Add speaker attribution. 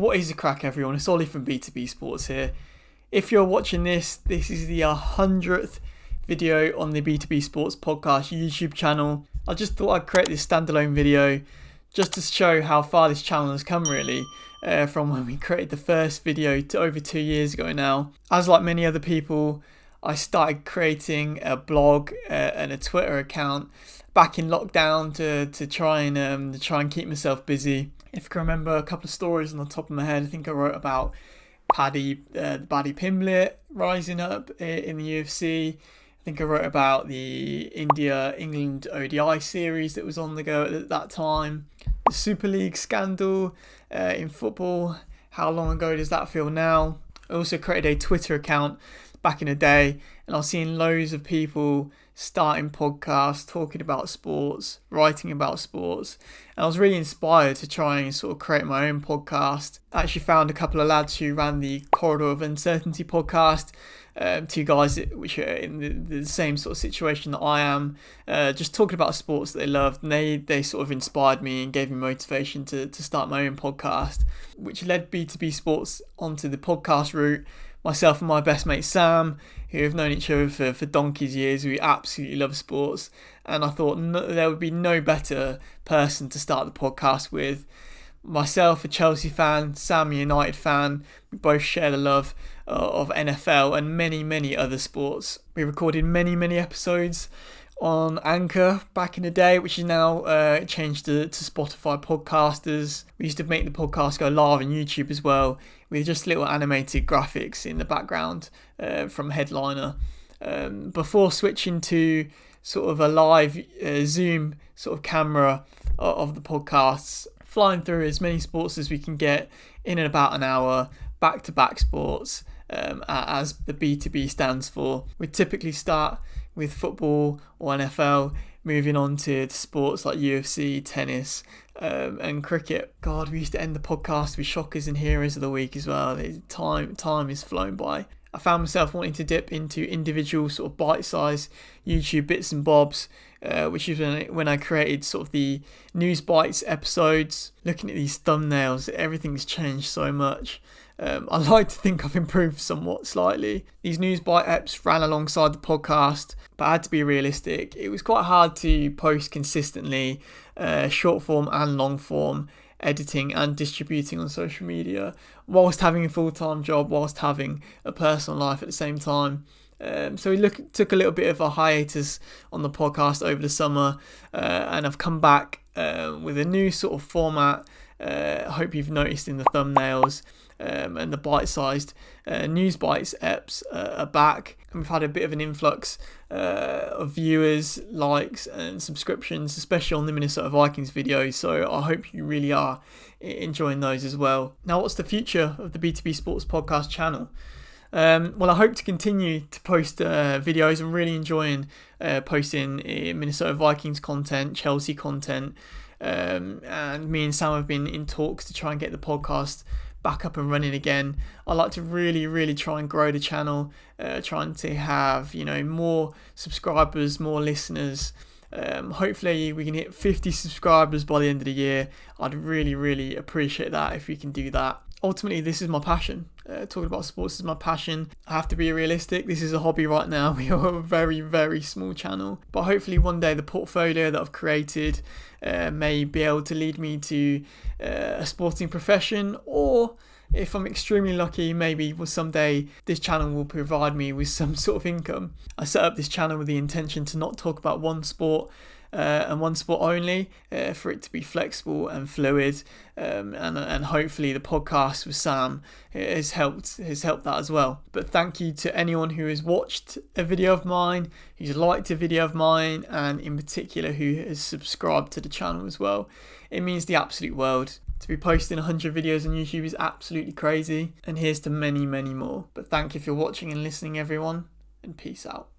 Speaker 1: What is the crack, everyone? It's Ollie from B2B Sports here. If you're watching this is the 100th video on the B2B Sports Podcast YouTube channel. I just thought I'd create this standalone video just to show how far this channel has come, really, from when we created the first video to over 2 years ago now. As like many other people, I started creating a blog and a Twitter account back in lockdown to try and keep myself busy. If I can remember a couple of stories on the top of my head, I think I wrote about Paddy Pimblett rising up in the UFC. I think I wrote about the India-England ODI series that was on the go at that time. The Super League scandal in football. How long ago does that feel now? I also created a Twitter account back in the day, and I was seeing loads of people starting podcasts, talking about sports, writing about sports, and I was really inspired to try and sort of create my own podcast. I actually found a couple of lads who ran the Corridor of Uncertainty podcast, two guys which are in the same sort of situation that I am, just talking about sports that they loved, and they sort of inspired me and gave me motivation to start my own podcast, which led B2B Sports onto the podcast route. Myself and my best mate Sam, who have known each other for donkey's years, we absolutely love sports, and I thought there would be no better person to start the podcast with. Myself, a Chelsea fan, Sam, a United fan, we both share the love of NFL and many other sports. We recorded many episodes on Anchor back in the day, which is now changed to Spotify podcasters. We used to make the podcast go live on YouTube as well, with just little animated graphics in the background from Headliner. Before switching to sort of a live Zoom sort of camera of the podcasts, flying through as many sports as we can get in about an hour, back-to-back sports, as the B2B stands for. We typically start with football or NFL, moving on to sports like UFC, tennis, and cricket. God, we used to end the podcast with shockers and heroes of the week as well. Time is flown by. I found myself wanting to dip into individual sort of bite-sized YouTube bits and bobs, which is when I created sort of the News Bites episodes. Looking at these thumbnails, everything's changed so much. I like to think I've improved somewhat slightly. These News Bite eps ran alongside the podcast, but I had to be realistic. It was quite hard to post consistently, short form and long form, editing and distributing on social media, whilst having a full-time job, whilst having a personal life at the same time. So we took a little bit of a hiatus on the podcast over the summer, and I've come back with a new sort of format. I hope you've noticed in the thumbnails, and the bite-sized News Bites eps are back, and we've had a bit of an influx of viewers, likes and subscriptions, especially on the Minnesota Vikings videos, so I hope you really are enjoying those as well. Now, what's the future of the B2B Sports Podcast channel? Well, I hope to continue to post videos. I'm really enjoying posting Minnesota Vikings content, Chelsea content, and me and Sam have been in talks to try and get the podcast back up and running again. I like to really try and grow the channel, trying to have more subscribers, more listeners. Hopefully we can hit 50 subscribers by the end of the year. I'd really appreciate that if we can do that. Ultimately, this is my passion. Talking about sports is my passion. I have to be realistic. This is a hobby right now. We are a very small channel. But hopefully one day the portfolio that I've created may be able to lead me to a sporting profession, or if I'm extremely lucky, maybe someday this channel will provide me with some sort of income. I set up this channel with the intention to not talk about one sport and one sport only, for it to be flexible and fluid, and hopefully the podcast with Sam has helped that as well. But thank you to anyone who has watched a video of mine, who's liked a video of mine, and in particular who has subscribed to the channel as well. It means the absolute world. To be posting 100 videos on YouTube is absolutely crazy, and here's to many more. But thank you for watching and listening, everyone, and peace out.